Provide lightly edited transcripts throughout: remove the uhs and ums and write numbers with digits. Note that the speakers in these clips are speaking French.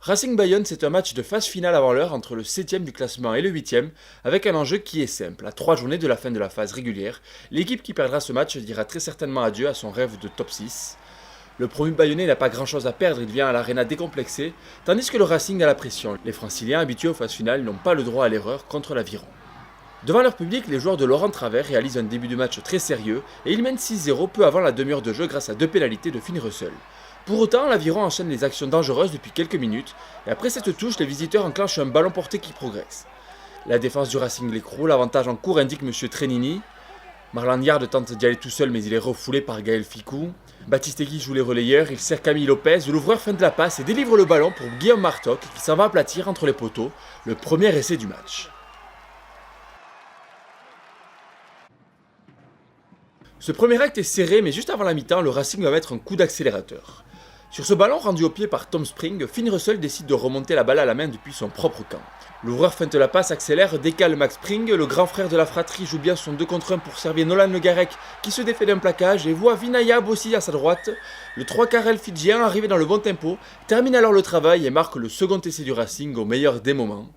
Racing Bayonne, c'est un match de phase finale avant l'heure entre le 7ème du classement et le 8ème, avec un enjeu qui est simple. À 3 journées de la fin de la phase régulière, l'équipe qui perdra ce match dira très certainement adieu à son rêve de top 6. Le promu bayonnais n'a pas grand chose à perdre, il vient à l'Arena décomplexé, tandis que le Racing a la pression. Les franciliens habitués aux phases finales n'ont pas le droit à l'erreur contre l'Aviron. Devant leur public, les joueurs de Laurent Travers réalisent un début de match très sérieux et ils mènent 6-0 peu avant la demi-heure de jeu grâce à 2 pénalités de Finn Russell. Pour autant, l'Aviron enchaîne les actions dangereuses depuis quelques minutes, et après cette touche, les visiteurs enclenchent un ballon porté qui progresse. La défense du Racing l'écroule, l'avantage en cours indique M. Trenini. Marlon Yard tente d'y aller tout seul, mais il est refoulé par Gaël Ficou. Baptiste Egui joue les relayeurs, il sert Camille Lopez, l'ouvreur feinte la passe et délivre le ballon pour Guillaume Martoc, qui s'en va aplatir entre les poteaux, le premier essai du match. Ce premier acte est serré, mais juste avant la mi-temps, le Racing va mettre un coup d'accélérateur. Sur ce ballon rendu au pied par Tom Spring, Finn Russell décide de remonter la balle à la main depuis son propre camp. L'ouvreur feinte la passe, accélère, décale Max Spring, le grand frère de la fratrie joue bien son 2 contre 1 pour servir Nolan Le Garec qui se défait d'un plaquage et voit Vinaya Bossi à sa droite. Le 3/4 fidjien, arrivé dans le bon tempo, termine alors le travail et marque le second essai du Racing au meilleur des moments.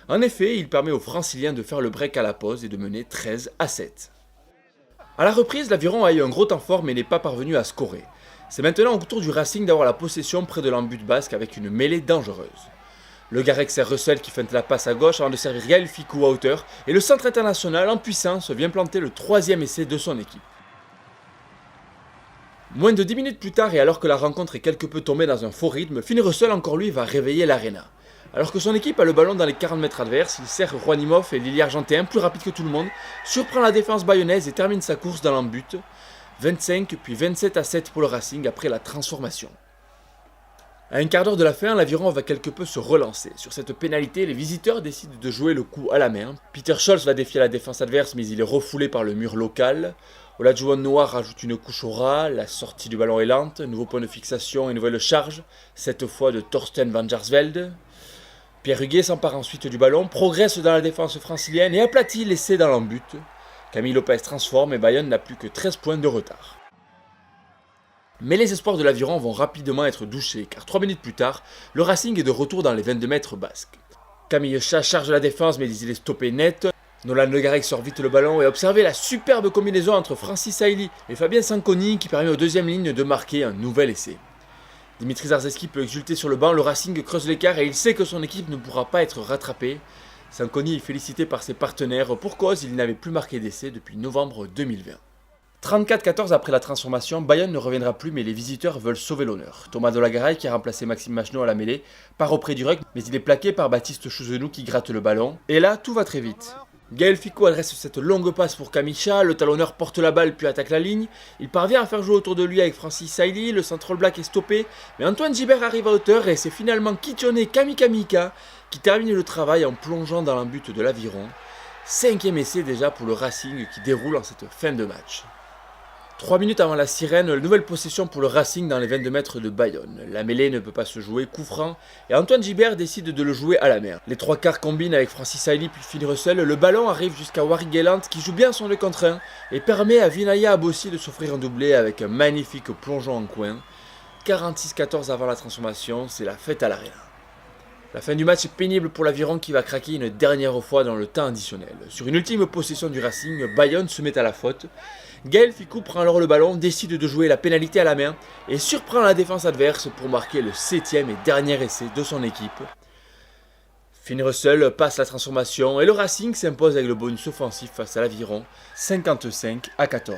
En effet, il permet aux Franciliens de faire le break à la pause et de mener 13-7. A la reprise, l'Aviron a eu un gros temps fort mais n'est pas parvenu à scorer. C'est maintenant au tour du Racing d'avoir la possession près de l'embut basque avec une mêlée dangereuse. Le Garec sert Russell qui feinte la passe à gauche avant de servir Gaël Ficou à hauteur et le centre international en puissance vient planter le 3e essai de son équipe. Moins de 10 minutes plus tard et alors que la rencontre est quelque peu tombée dans un faux rythme, Finn Russell encore lui va réveiller l'Arena. Alors que son équipe a le ballon dans les 40 mètres adverses, il sert Juanimov et Lili Argentin plus rapide que tout le monde, surprend la défense bayonnaise et termine sa course dans l'embut. 25 puis 27-7 pour le Racing après la transformation. À un quart d'heure de la fin, l'Aviron va quelque peu se relancer. Sur cette pénalité, les visiteurs décident de jouer le coup à la main. Peter Scholz va défier la défense adverse mais il est refoulé par le mur local. Olajuwon Noah rajoute une couche au ras, la sortie du ballon est lente, nouveau point de fixation et nouvelle charge, cette fois de Thorsten van Jaarsveld. Pierre Huguet s'empare ensuite du ballon, progresse dans la défense francilienne et aplatit l'essai dans l'embut. Camille Lopez transforme et Bayonne n'a plus que 13 points de retard. Mais les espoirs de l'Aviron vont rapidement être douchés, car 3 minutes plus tard, le Racing est de retour dans les 22 mètres basques. Camille Chat charge la défense mais il est stoppé net. Nolan Le Garec sort vite le ballon et observez la superbe combinaison entre Francis Hailey et Fabien Sanconi qui permet aux deuxième lignes de marquer un nouvel essai. Dimitri Zarzeski peut exulter sur le banc, le Racing creuse l'écart et il sait que son équipe ne pourra pas être rattrapée. Sanconi est félicité par ses partenaires, pour cause il n'avait plus marqué d'essai depuis novembre 2020. 34-14 après la transformation, Bayonne ne reviendra plus mais les visiteurs veulent sauver l'honneur. Thomas Delagaray qui a remplacé Maxime Machenaud à la mêlée part auprès du ruck mais il est plaqué par Baptiste Chouzenou qui gratte le ballon. Et là, tout va très vite. Gaël Ficou adresse cette longue passe pour Kamicha, le talonneur porte la balle puis attaque la ligne. Il parvient à faire jouer autour de lui avec Francis Hailey, le central black est stoppé, mais Antoine Gibert arrive à hauteur et c'est finalement Kichone Kamikamika qui termine le travail en plongeant dans l'embut de l'Aviron. 5e essai déjà pour le Racing qui déroule en cette fin de match. 3 minutes avant la sirène, nouvelle possession pour le Racing dans les 22 mètres de Bayonne. La mêlée ne peut pas se jouer, coup franc, et Antoine Gibert décide de le jouer à la main. Les 3/4 combinent avec Francis Hailey puis Finn Russell, le ballon arrive jusqu'à Warwick Gallant qui joue bien son 2 contre 1 et permet à Vinaya Abossi de s'offrir un doublé avec un magnifique plongeon en coin. 46-14 avant la transformation, c'est la fête à l'Arena. La fin du match est pénible pour l'Aviron qui va craquer une dernière fois dans le temps additionnel. Sur une ultime possession du Racing, Bayonne se met à la faute. Gaël Ficou prend alors le ballon, décide de jouer la pénalité à la main et surprend la défense adverse pour marquer le 7e et dernier essai de son équipe. Finn Russell passe la transformation et le Racing s'impose avec le bonus offensif face à l'Aviron, 55-14.